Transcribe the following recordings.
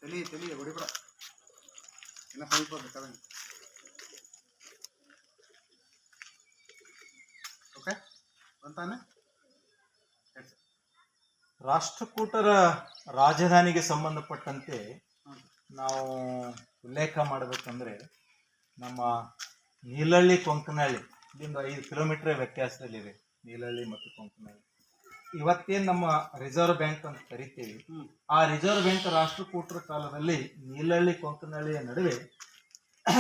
ತಲಿ ಹೊಡಿಬ್ರ ಇನ್ನ ಸ್ವಲ್ಪ ಬೇಕಾದಂಗೆ. ಓಕೆ ಅಂತಾನೆ ರಾಷ್ಟ್ರಕೂಟರ ರಾಜಧಾನಿಗೆ ಸಂಬಂಧಪಟ್ಟಂತೆ ನಾವು ಉಲ್ಲೇಖ ಮಾಡಬೇಕಂದ್ರೆ ನಮ್ಮ ನೀಲಹಳ್ಳಿ ಕೊಂಕನಹಳ್ಳಿ ಇಲ್ಲಿಂದ 5 ಕಿಲೋಮೀಟರ್ ವ್ಯತ್ಯಾಸದಲ್ಲಿದೆ. ನೀಲಹಳ್ಳಿ ಮತ್ತು ಕೊಂಕನಹಳ್ಳಿ ಇವತ್ತೇನು ನಮ್ಮ ರಿಸರ್ವ್ ಬ್ಯಾಂಕ್ ಅಂತ ಕರಿತೀವಿ, ಆ ರಿಸರ್ವ್ ಬ್ಯಾಂಕ್ ರಾಷ್ಟ್ರಕೂಟರ ಕಾಲದಲ್ಲಿ ನೀಲಹಳ್ಳಿ ಕೊಂಕನಹಳ್ಳಿಯ ನಡುವೆ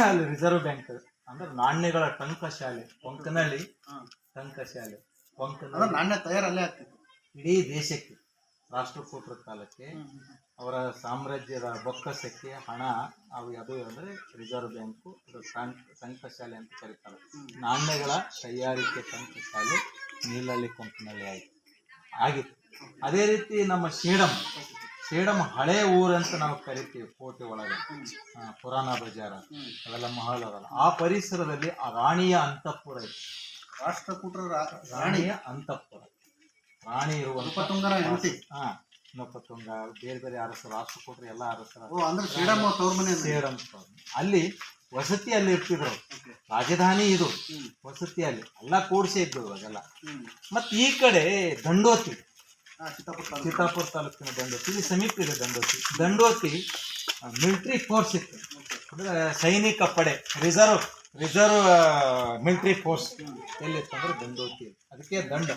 ಅಲ್ಲಿ ರಿಸರ್ವ್ ಬ್ಯಾಂಕ್ ಅಂದ್ರೆ ನಾಣ್ಯಗಳ ಟಂಕಶಾಲೆ, ಕೊಂಕನಹಳ್ಳಿ ಟಂಕಶಾಲೆ. ಕೊಂಕನಹಳ್ಳಿ ನಾಣ್ಯ ತಯಾರಲ್ಲೇ ಆಗ್ತಿತ್ತು ಇಡೀ ದೇಶಕ್ಕೆ. ರಾಷ್ಟ್ರಕೂಟರ ಕಾಲಕ್ಕೆ ಅವರ ಸಾಮ್ರಾಜ್ಯದ ಬೊಕ್ಕಸಕ್ಕೆ ಹಣ ಅದು ಅಂದರೆ ರಿಸರ್ವ್ ಬ್ಯಾಂಕು, ಟಂಕಶಾಲೆ ಅಂತ ಕರೀತಾರೆ. ನಾಣ್ಯಗಳ ತಯಾರಿಕೆ ಟಂಕಶಾಲೆ ನೀಲಹಳ್ಳಿ ಕೊಂಕನಹಳ್ಳಿ ಆಗಿತ್ತು. ಅದೇ ರೀತಿ ನಮ್ಮ ಸೇಡಂ ಹಳೆ ಊರಂತ ನಾವು ಕರಿತೀವಿ. ಕೋಟೆ ಒಳಗೆ ಪುರಾಣ ಬಜಾರ ಅವೆಲ್ಲ ಮಹಲ್ ಅದಲ್ಲ. ಆ ಪರಿಸರದಲ್ಲಿ ಆ ರಾಣಿಯ ಅಂತಃಪುರ ಇತ್ತು. ರಾಷ್ಟ್ರಕೂಟರ ರಾಣಿಯ ಅಂತಃಪುರ, ರಾಣಿ ಇರುವ ನೃಪತುಂಗನ ಹೆಂಡತಿ. ನೃಪತುಂಗ, ಬೇರೆ ಬೇರೆ ಅರಸರು, ರಾಷ್ಟ್ರಕೂಟರು ಎಲ್ಲ ಅರಸರು ಸೇಡಂ ಅಲ್ಲಿ ವಸತಿ ಅಲ್ಲಿ ಇರ್ತಿದ್ರು. ರಾಜಧಾನಿ ಇದು, ವಸತಿಯಲ್ಲಿ ಎಲ್ಲ ಕೂಡಿಸಿ ಇದ್ದವು ಅದೆಲ್ಲ. ಮತ್ತೆ ಈ ಕಡೆ ದಂಡೋತಿ, ಚಿತ್ತಾಪುರ ತಾಲೂಕಿನ ದಂಡೋತಿ, ಇಲ್ಲಿ ಸಮೀಪ ಇದೆ ದಂಡೋತಿ ಮಿಲಿಟರಿ ಫೋರ್ಸ್ ಇತ್ತು. ಅಂದ್ರೆ ಸೈನಿಕ ಪಡೆ, ರಿಸರ್ವ್ ಮಿಲಿಟರಿ ಫೋರ್ಸ್ ಎಲ್ಲಿತ್ತು ಅಂದ್ರೆ ದಂಡೋತಿ. ಅದಕ್ಕೆ ದಂಡ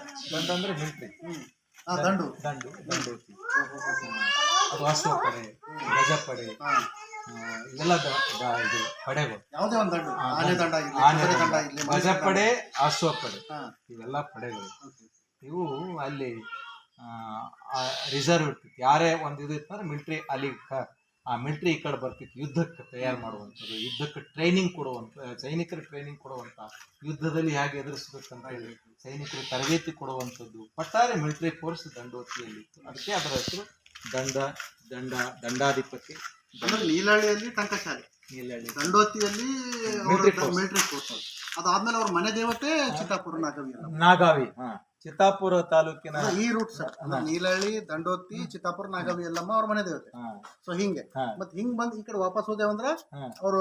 ಅಂದ್ರೆ ಮಿಲಿಟರಿ. ದಂಡೋತಿ ಅದು ಅಶ್ವ ಪಡೆ, ಗಜಪಡೆ, ಇವೆಲ್ಲ ಇದು ಪಡೆಗಳು. ಗಜಪಡೆ, ಅಶ್ವಪಡೆ ಇವೆಲ್ಲ ಪಡೆಗಳು. ಇವು ಅಲ್ಲಿ ರಿಸರ್ವ್ ಇರ್ತಿತ್ತು. ಯಾರೇ ಒಂದು ಇದು ಇತ್ತಂದ್ರೆ ಮಿಲಿಟ್ರಿ ಅಲ್ಲಿ ಆ ಮಿಲಿಟ್ರಿ ಈ ಕಡೆ ಬರ್ತಿತ್ತು. ಯುದ್ಧಕ್ಕೆ ತಯಾರು ಮಾಡುವಂಥದ್ದು, ಯುದ್ಧಕ್ಕೆ ಟ್ರೈನಿಂಗ್ ಕೊಡುವಂಥ, ಸೈನಿಕರಿಗೆ ಟ್ರೈನಿಂಗ್ ಕೊಡುವಂಥ, ಯುದ್ಧದಲ್ಲಿ ಹೇಗೆ ಎದುರಿಸ್ಬೇಕಂತ ಹೇಳಿ ಸೈನಿಕರಿಗೆ ತರಬೇತಿ ಕೊಡುವಂಥದ್ದು. ಒಟ್ಟಾರೆ ಮಿಲಿಟ್ರಿ ಫೋರ್ಸ್ ದಂಡೋತಿಯಲ್ಲಿ ಇತ್ತು. ಅದಕ್ಕೆ ಅದರ ಹೆಸರು ದಂಡಾಧಿಪತಿ. ನೀಲಹಳ್ಳಿಯಲ್ಲಿ ಟಂಕಶಾಲೆ, ನೀಲಹಳ್ಳಿ ದಂಡೋತಿಯಲ್ಲಿ ಮಿಲಿಟರಿ ಫೋರ್ಸ್. ಅದಾದ್ಮೇಲೆ ಅವ್ರ ಮನೆ ದೇವತೆ ಚಿತ್ತಾಪುರ ನಾಗಾವಿ. ಚಿತ್ತಾಪುರ ತಾಲೂಕಿನ ಈ ರೂಟ್ ಸರ್. ನೀಲಹಳ್ಳಿ, ದಂಡೋತಿ, ಚಿತ್ತಾಪುರ, ನಾಗಾವಿ ಎಲ್ಲಮ್ಮ ಅವ್ರ ಮನೆ ದೇವತೆ. ಸೊ ಹಿಂಗೆ ಮತ್ತೆ ಹಿಂಗ್ ಬಂದ್ ಈ ಕಡೆ ವಾಪಸ್ ಹೋದೇವಂದ್ರ ಅವರು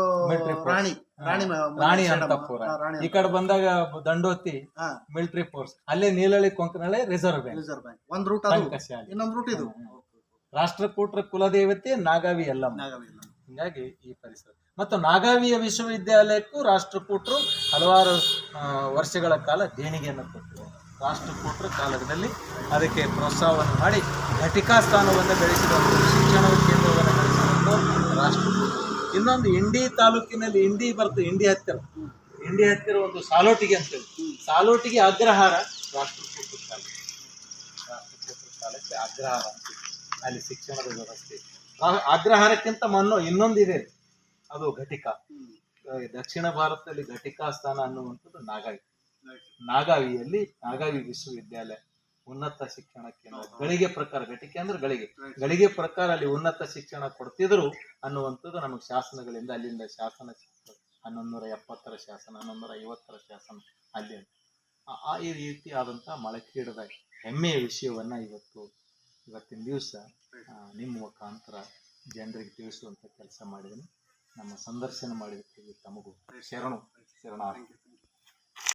ರಾಣಿ ಅಂತಃಪುರ. ಈ ಕಡೆ ಬಂದಾಗ ದಂಡೋತಿ ಮಿಲಿಟರಿ ಫೋರ್ಸ್, ಅಲ್ಲೇ ನೀಲಹಳ್ಳಿ ಕೊಂಕನಹಳ್ಳಿ ರಿಸರ್ವ್ ಬ್ಯಾಂಕ್. ಒಂದ್ ರೂಟ್, ಇನ್ನೊಂದ್ ರೂಟ್ ಇದು. ರಾಷ್ಟ್ರಕೂಟರ ಕುಲದೇವತೆ ನಾಗಾವಿ ಎಲ್ಲಮ್ಮ. ಹಿಂಗಾಗಿ ಈ ಪರಿಸರ. ಮತ್ತು ನಾಗಾವಿಯ ವಿಶ್ವವಿದ್ಯಾಲಯಕ್ಕೂ ರಾಷ್ಟ್ರಕೂಟರು ಹಲವಾರು ವರ್ಷಗಳ ಕಾಲ ದೇಣಿಗೆಯನ್ನು ಕೊಟ್ಟರು. ರಾಷ್ಟ್ರಕೂಟರ ಕಾಲದಲ್ಲಿ ಅದಕ್ಕೆ ಪ್ರೋತ್ಸಾಹವನ್ನು ಮಾಡಿ ಘಟಿಕಾ ಸ್ಥಾನವನ್ನು ಬೆಳೆಸಿದಂಥ, ಶಿಕ್ಷಣ ಕೇಂದ್ರವನ್ನು ಬೆಳೆಸಿದಂಥ ರಾಷ್ಟ್ರಕೂಟರು. ಇನ್ನೊಂದು ಇಂಡಿ ತಾಲೂಕಿನಲ್ಲಿ ಇಂಡಿ ಹತ್ತಿರ ಒಂದು ಸಾಲೋಟಿಗೆ ಅಂತೇಳಿ, ಸಾಲೋಟಿಗೆ ಅಗ್ರಹಾರ ರಾಷ್ಟ್ರಕೂಟರ ಕಾಲಕ್ಕೆ ಅಗ್ರಹಾರ ಅಂತ. ಅಲ್ಲಿ ಶಿಕ್ಷಣದ ವ್ಯವಸ್ಥೆ. ಅಗ್ರಹಾರಕ್ಕಿಂತ ಇನ್ನೊಂದಿದೆ, ಅದು ಘಟಿಕಾ. ದಕ್ಷಿಣ ಭಾರತದಲ್ಲಿ ಘಟಿಕಾ ಸ್ಥಾನ ಅನ್ನುವಂಥದ್ದು ನಾಗಾವಿಯಲ್ಲಿ ನಾಗಾವಿ ವಿಶ್ವವಿದ್ಯಾಲಯ ಉನ್ನತ ಶಿಕ್ಷಣ ಕೇಂದ್ರ. ಗಳಿಗೆ ಪ್ರಕಾರ, ಘಟಿಕೆ ಅಂದ್ರೆ ಗಳಿಗೆ ಪ್ರಕಾರ ಅಲ್ಲಿ ಉನ್ನತ ಶಿಕ್ಷಣ ಕೊಡ್ತಿದ್ರು ಅನ್ನುವಂಥದ್ದು ನಮಗೆ ಶಾಸನಗಳಿಂದ, ಅಲ್ಲಿಂದ ಶಾಸನ 1170 ಶಾಸನ, 1150 ಶಾಸನ ಅಲ್ಲಿ. ಈ ರೀತಿ ಆದಂತಹ ಮೊಳಕೀಡದ ಹೆಮ್ಮೆಯ ವಿಷಯವನ್ನ ಇವತ್ತಿನ ದಿವಸ ನಿಮ್ಮ ಮುಖಾಂತರ ಜನರಿಗೆ ತಿಳಿಸುವಂತ ಕೆಲಸ ಮಾಡಿದ್ದೀನಿ. ನಮ್ಮ ಸಂದರ್ಶನ ಮಾಡಿದ್ದಕ್ಕೆ ತಮಗೂ ಶರಣಾರ್ಥಿ.